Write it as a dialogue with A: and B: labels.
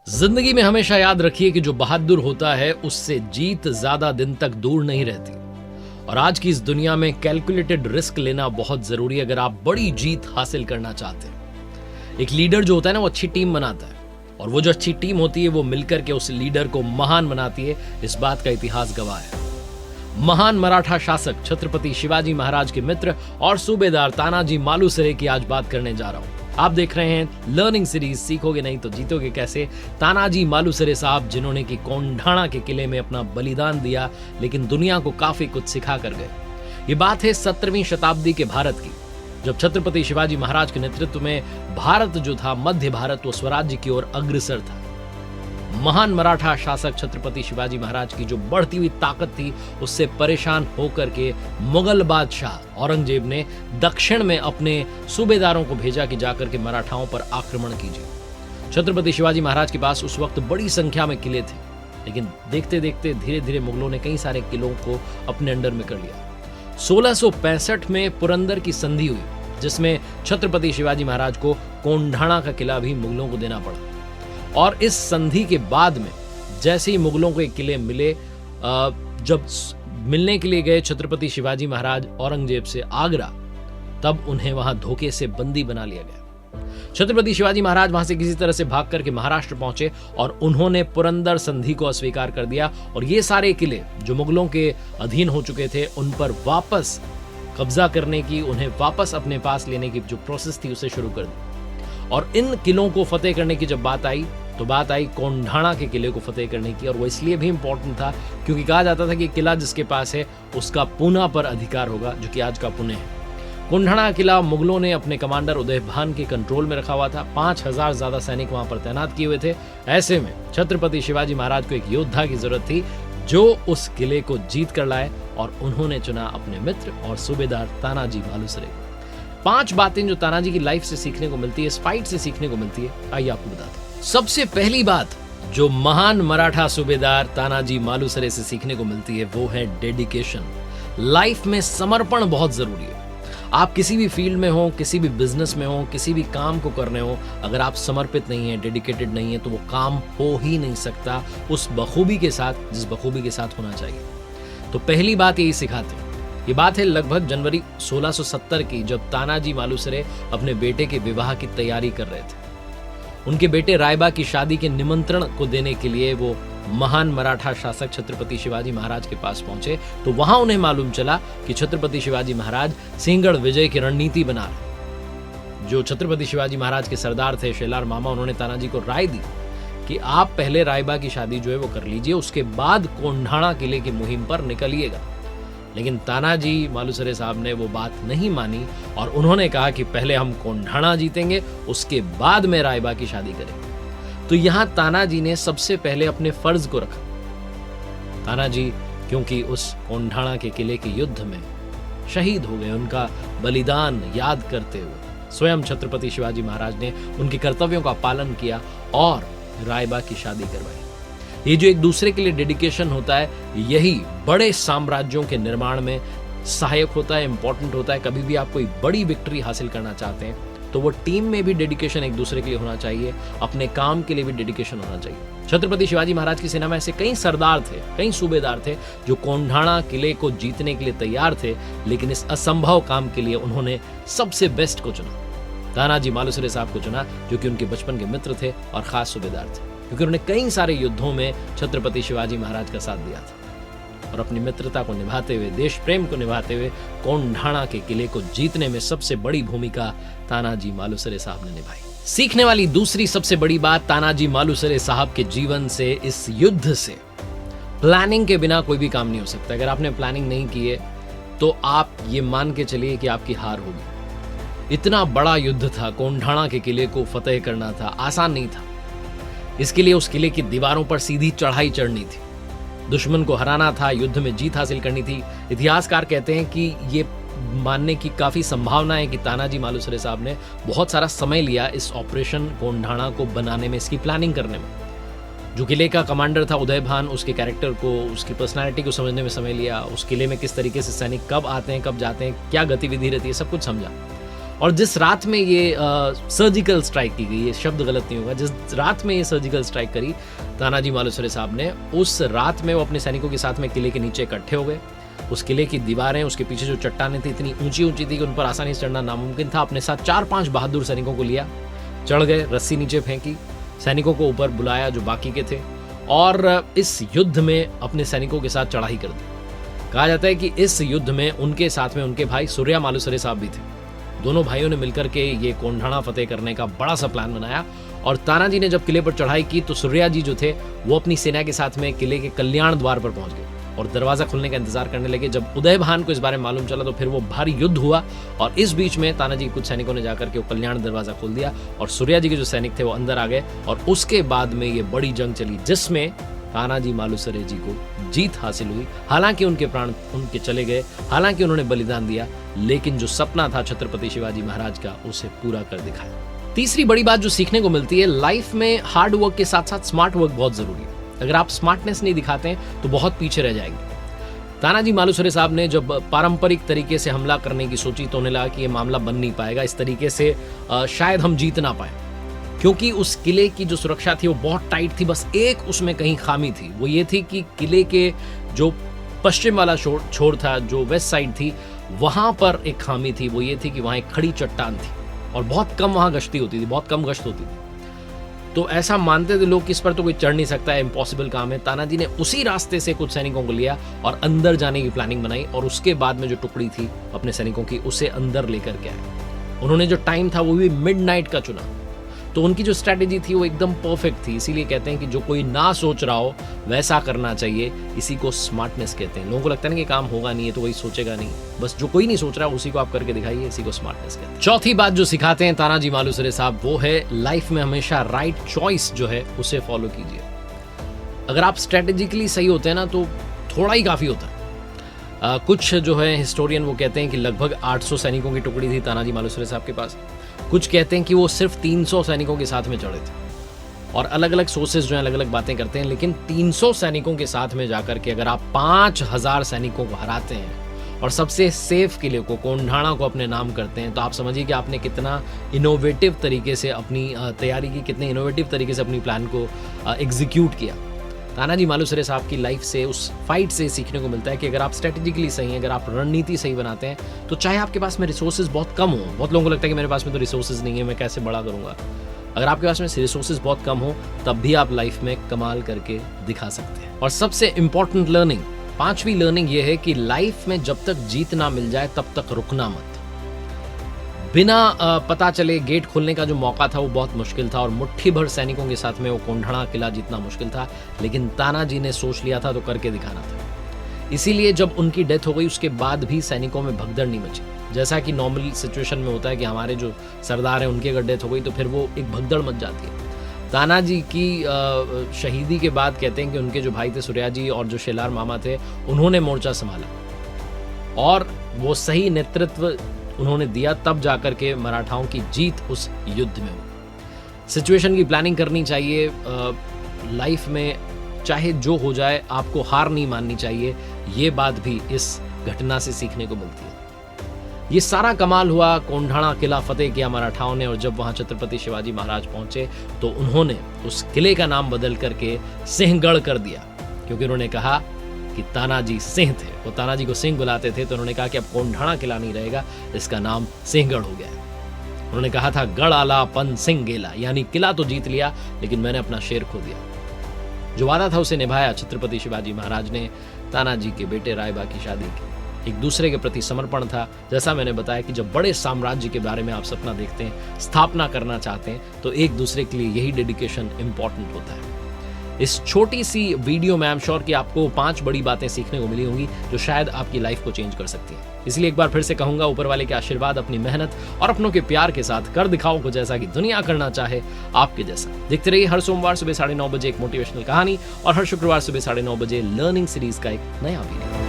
A: जिंदगी में हमेशा याद रखिए कि जो बहादुर होता है उससे जीत ज्यादा दिन तक दूर नहीं रहती। और आज की इस दुनिया में कैलकुलेटेड रिस्क लेना बहुत जरूरी है अगर आप बड़ी जीत हासिल करना चाहते हैं। एक लीडर जो होता है ना, वो अच्छी टीम बनाता है, और वो जो अच्छी टीम होती है वो मिलकर के उस लीडर को महान बनाती है। इस बात का इतिहास गवाह है। महान मराठा शासक छत्रपति शिवाजी महाराज के मित्र और सूबेदार तानाजी मालुसरे की आज बात करने जा रहा हूं। आप देख रहे हैं लर्निंग सीरीज सीखोगे नहीं तो जीतोगे कैसे। तानाजी मालुसरे साहब, जिन्होंने कि कोंढाणा के किले में अपना बलिदान दिया लेकिन दुनिया को काफी कुछ सिखा कर गए। ये बात है 17वीं शताब्दी के भारत की, जब छत्रपति शिवाजी महाराज के नेतृत्व में भारत जो था, मध्य भारत, वो स्वराज्य की ओर अग्रसर था। महान मराठा शासक छत्रपति शिवाजी महाराज की जो बढ़ती हुई ताकत थी, उससे परेशान होकर के मुगल बादशाह औरंगजेब ने दक्षिण में अपने सूबेदारों को भेजा कि जाकर के मराठाओं पर आक्रमण कीजिए। छत्रपति शिवाजी महाराज के पास उस वक्त बड़ी संख्या में किले थे, लेकिन देखते देखते धीरे धीरे मुगलों ने कई सारे किलों को अपने अंडर में कर लिया। 1665 में पुरंदर की संधि हुई, जिसमें छत्रपति शिवाजी महाराज को कोंढाणा का किला भी मुगलों को देना पड़ा। और इस संधि के बाद में जैसे ही मुगलों को एक किले मिले, जब मिलने के लिए गए छत्रपति शिवाजी महाराज औरंगजेब से आगरा, तब उन्हें वहां धोखे से बंदी बना लिया गया। छत्रपति शिवाजी महाराज वहां से किसी तरह से भाग करके महाराष्ट्र पहुंचे और उन्होंने पुरंदर संधि को अस्वीकार कर दिया, और ये सारे किले जो मुगलों के अधीन हो चुके थे, उन पर वापस कब्जा करने की, उन्हें वापस अपने पास लेने की जो प्रोसेस थी उसे शुरू कर दी। और इन किलों को फतेह करने की जब बात आई, तो बात आई कोंढाणा के किले को फतेह करने की। और वो इसलिए भी इंपॉर्टेंट था क्योंकि कहा जाता था कि किला जिसके पास है उसका पूना पर अधिकार होगा, जो कि आज का पुणे है। कोंढाणा किला मुगलों ने अपने कमांडर उदय भान के कंट्रोल में रखा हुआ था। 5000 ज्यादा सैनिक वहां पर तैनात किए हुए थे। ऐसे में छत्रपति शिवाजी महाराज को एक योद्धा की जरूरत थी जो उस किले को जीत कर लाए, और उन्होंने चुना अपने मित्र और सूबेदार तानाजी मालुसरे। 5 बातें जो तानाजी की लाइफ से सीखने को मिलती है, इस फाइट से सीखने को मिलती है, आइए आपको बताते हैं। सबसे पहली बात जो महान मराठा सूबेदार तानाजी मालुसरे से सीखने को मिलती है वो है डेडिकेशन। लाइफ में समर्पण बहुत जरूरी है। आप किसी भी फील्ड में हो, किसी भी बिजनेस में हो, किसी भी काम को करने हो, अगर आप समर्पित नहीं है, डेडिकेटेड नहीं है, तो वो काम हो ही नहीं सकता उस बखूबी के साथ जिस बखूबी के साथ होना चाहिए। तो पहली बात यही सिखाते हैं। ये बात है लगभग जनवरी 1670 की, जब तानाजी मालुसरे अपने बेटे के विवाह की तैयारी कर रहे थे। उनके बेटे रायबा की शादी के निमंत्रण को देने के लिए वो महान मराठा शासक छत्रपति शिवाजी महाराज के पास पहुंचे, तो वहां उन्हें मालूम चला कि छत्रपति शिवाजी महाराज सिंहगढ़ विजय की रणनीति बना रहे। जो छत्रपति शिवाजी महाराज के सरदार थे, शेलार मामा, उन्होंने तानाजी को राय दी कि आप पहले रायबा की शादी जो है वो कर लीजिए, उसके बाद कोंढाणा किले की मुहिम पर निकलिएगा। लेकिन तानाजी मालुसरे साहब ने वो बात नहीं मानी और उन्होंने कहा कि पहले हम कोंढाणा जीतेंगे, उसके बाद में रायबा की शादी करेंगे। तो यहां तानाजी ने सबसे पहले अपने फर्ज को रखा। तानाजी क्योंकि उस कोंढाणा के किले के युद्ध में शहीद हो गए, उनका बलिदान याद करते हुए स्वयं छत्रपति शिवाजी महाराज ने उनके कर्तव्यों का पालन किया और रायबा की शादी करवाई। ये जो एक दूसरे के लिए डेडिकेशन होता है, यही बड़े साम्राज्यों के निर्माण में सहायक होता है, इंपॉर्टेंट होता है। कभी भी आप कोई बड़ी विक्ट्री हासिल करना चाहते हैं तो वो टीम में भी डेडिकेशन एक दूसरे के लिए होना चाहिए, अपने काम के लिए भी डेडिकेशन होना चाहिए। छत्रपति शिवाजी महाराज की सेना में ऐसे कई सरदार थे, कई सूबेदार थे जो कोंढाणा किले को जीतने के लिए तैयार थे, लेकिन इस असंभव काम के लिए उन्होंने सबसे बेस्ट को चुना, तानाजी मालुसरे साहब को चुना, जो कि उनके बचपन के मित्र थे और खास सूबेदार थे, क्योंकि उन्होंने कई सारे युद्धों में छत्रपति शिवाजी महाराज का साथ दिया था। और अपनी मित्रता को निभाते हुए, देश प्रेम को निभाते हुए कोंढाणा के किले को जीतने में सबसे बड़ी भूमिका तानाजी मालुसरे साहब ने निभाई। सीखने वाली दूसरी सबसे बड़ी बात तानाजी मालुसरे साहब के जीवन से, इस युद्ध से, प्लानिंग के बिना कोई भी काम नहीं हो सकता। अगर आपने प्लानिंग नहीं की है तो आप ये मान के चलिए कि आपकी हार होगी। इतना बड़ा युद्ध था, कोंढाणा के किले को फतेह करना था, आसान नहीं था। इसके लिए उस किले की दीवारों पर सीधी चढ़ाई चढ़नी थी, दुश्मन को हराना था, युद्ध में जीत हासिल करनी थी। इतिहासकार कहते हैं कि ये मानने की काफी संभावना है कि तानाजी मालुसरे साहब ने बहुत सारा समय लिया इस ऑपरेशन कोंढाणा को बनाने में, इसकी प्लानिंग करने में। जो किले का कमांडर था उदय भान, उसके कैरेक्टर को, उसकी पर्सनालिटी को समझने में समय लिया। उस किले में किस तरीके से सैनिक कब आते हैं, कब जाते हैं, क्या गतिविधि रहती है, सब कुछ समझा। और जिस रात में ये सर्जिकल स्ट्राइक की गई, ये शब्द गलत नहीं होगा, जिस रात में ये सर्जिकल स्ट्राइक करी तानाजी मालुसरे साहब ने, उस रात में वो अपने सैनिकों के साथ में किले के नीचे इकट्ठे हो गए। उस किले की दीवारें, उसके पीछे जो चट्टानें थी, इतनी ऊंची ऊंची थी कि उन पर आसानी से चढ़ना नामुमकिन था। अपने साथ 4-5 बहादुर सैनिकों को लिया, चढ़ गए, रस्सी नीचे फेंकी, सैनिकों को ऊपर बुलाया जो बाकी के थे, और इस युद्ध में अपने सैनिकों के साथ चढ़ाई कर दी। कहा जाता है कि इस युद्ध में उनके साथ में उनके भाई सूर्या मालुसरे साहब भी थे। दोनों भाइयों ने मिलकर के ये कोंढाणा फतेह करने का बड़ा सा प्लान बनाया, और तानाजी ने जब किले पर चढ़ाई की तो सूर्या जी जो थे वो अपनी सेना के साथ में किले के कल्याण द्वार पर पहुंच गए और दरवाजा खुलने का इंतजार करने लगे। जब उदयभान को इस बारे में मालूम चला तो फिर वो भारी युद्ध हुआ, और इस बीच में तानाजी कुछ सैनिकों ने जाकर के वो कल्याण दरवाजा खोल दिया और सूर्या जी के जो सैनिक थे वो अंदर आ गए, और उसके बाद में ये बड़ी जंग चली जिसमें तानाजी मालुसरे जी को जीत हासिल हुई। हालांकि उनके प्राण उनके चले गए, हालांकि उन्होंने बलिदान दिया, लेकिन जो सपना था छत्रपति शिवाजी महाराज का उसे पूरा कर दिखाया। तीसरी बड़ी बात जो सीखने को मिलती है, लाइफ में हार्ड वर्क के साथ साथ स्मार्ट वर्क बहुत जरूरी है। अगर आप स्मार्टनेस नहीं दिखाते हैं तो बहुत पीछे रह जाएंगे। तानाजी मालुसरे साहब ने जब पारंपरिक तरीके से हमला करने की सोची तो उन्हें लगा कि ये मामला बन नहीं पाएगा, इस तरीके से शायद हम जीत ना पाए, क्योंकि उस किले की जो सुरक्षा थी वो बहुत टाइट थी। बस एक उसमें कहीं खामी थी, वो ये थी कि किले के जो पश्चिम वाला छोर था, जो वेस्ट साइड थी, वहां पर एक खामी थी। वो ये थी कि वहां एक खड़ी चट्टान थी और बहुत कम वहां गश्ती होती थी, बहुत कम गश्त होती थी। तो ऐसा मानते थे लोग कि इस पर तो कोई चढ़ नहीं सकता है, इम्पॉसिबल काम है। तानाजी ने उसी रास्ते से कुछ सैनिकों को लिया और अंदर जाने की प्लानिंग बनाई, और उसके बाद में जो टुकड़ी थी अपने सैनिकों की उसे अंदर लेकर के आए। उन्होंने जो टाइम था वो भी मिडनाइट का चुना, तो उनकी जो स्ट्रैटेजी थी वो एकदम परफेक्ट थी। इसीलिए कहते हैं कि जो कोई ना सोच रहा हो वैसा करना चाहिए, इसी को स्मार्टनेस कहते हैं। लोगों को लगता है ना कि काम होगा नहीं है तो कोई सोचेगा नहीं, बस जो कोई नहीं सोच रहा उसी को आप करके दिखाइए, इसी को स्मार्टनेस कहते हैं। चौथी बात जो सिखाते हैं तानाजी मालुसरे साहब वो है लाइफ में हमेशा राइट चॉइस जो है उसे फॉलो कीजिए। अगर आप स्ट्रेटेजिकली सही होते हैं ना तो थोड़ा ही काफी होता है। कुछ जो है हिस्टोरियन वो कहते हैं कि लगभग 800 सैनिकों की टुकड़ी थी तानाजी मालुसरे साहब के पास। कुछ कहते हैं कि वो सिर्फ 300 सैनिकों के साथ में चढ़े थे, और अलग अलग सोर्सेज जो हैं अलग अलग बातें करते हैं। लेकिन 300 सैनिकों के साथ में जाकर के अगर आप 5000 सैनिकों को हराते हैं और सबसे सेफ किले को कोंढाणा को अपने नाम करते हैं, तो आप समझिए कि आपने कितना इनोवेटिव तरीके से अपनी तैयारी की, कितने इनोवेटिव तरीके से अपनी प्लान को एग्जीक्यूट किया। तानाजी मालुसरे साहब की लाइफ से, उस फाइट से सीखने को मिलता है कि अगर आप स्ट्रेटेजिकली सही हैं, अगर आप रणनीति सही बनाते हैं, तो चाहे आपके पास में रिसोर्सेज बहुत कम हो। बहुत लोगों को लगता है कि मेरे पास में तो रिसोर्सेज नहीं है, मैं कैसे बड़ा करूंगा। अगर आपके पास में रिसोर्सेज बहुत कम हो तब भी आप लाइफ में कमाल करके दिखा सकते हैं। और सबसे इंपॉर्टेंट लर्निंग, 5वीं लर्निंग ये है कि लाइफ में जब तक जीत ना मिल जाए तब तक रुकना मत। बिना पता चले गेट खोलने का जो मौका था वो बहुत मुश्किल था, और मुट्ठी भर सैनिकों के साथ में वो कोंढाणा किला जीतना मुश्किल था, लेकिन तानाजी ने सोच लिया था तो करके दिखाना था। इसीलिए जब उनकी डेथ हो गई उसके बाद भी सैनिकों में भगदड़ नहीं मची। जैसा कि नॉर्मल सिचुएशन में होता है कि हमारे जो सरदार हैं उनकी अगर डेथ हो गई तो फिर वो एक भगदड़ मच जाती है। तानाजी की शहीदी के बाद कहते हैं कि उनके जो भाई थे सूर्या जी और जो शेलार मामा थे, उन्होंने मोर्चा संभाला और वो सही नेतृत्व उन्होंने दिया, तब जाकर के मराठाओं की जीत उस युद्ध में हुई। सिचुएशन की प्लानिंग करनी चाहिए। लाइफ में चाहे जो हो जाए आपको हार नहीं माननी चाहिए, ये बात भी इस घटना से सीखने को मिलती है। ये सारा कमाल हुआ, कोंढाणा किला फतेह किया मराठाओं ने, और जब वहां छत्रपति शिवाजी महाराज पहुंचे तो उन्होंने उस किले का नाम बदल करके सिंहगढ़ कर दिया, क्योंकि उन्होंने कहा कि तानाजी सिंह थे, वो तानाजी को सिंह बुलाते थे, तो उन्होंने कहा कि अब कोंढाणा किला नहीं रहेगा, इसका नाम सिंहगढ़ हो गया। उन्होंने कहा था गढ़ आला पन सिंह गेला, यानी किला तो जीत लिया लेकिन मैंने अपना शेर खो दिया। जो वादा था उसे निभाया। छत्रपति शिवाजी महाराज ने तानाजी के बेटे रायबा की शादी की। एक दूसरे के प्रति समर्पण था। जैसा मैंने बताया कि जब बड़े साम्राज्य के बारे में आप सपना देखते हैं, स्थापना करना चाहते हैं, तो एक दूसरे के लिए यही डेडिकेशन इंपॉर्टेंट होता है। इस छोटी सी वीडियो में आई एम श्योर कि आपको 5 बड़ी बातें सीखने को मिली होंगी जो शायद आपकी लाइफ को चेंज कर सकती हैं। इसलिए एक बार फिर से कहूंगा, ऊपर वाले के आशीर्वाद, अपनी मेहनत और अपनों के प्यार के साथ कर दिखाओ कुछ ऐसा कि दुनिया करना चाहे आपके जैसा। देखते रहिए हर सोमवार सुबह 9:30 बजे एक मोटिवेशनल कहानी, और हर शुक्रवार सुबह 9:30 बजे लर्निंग सीरीज का एक नया वीडियो।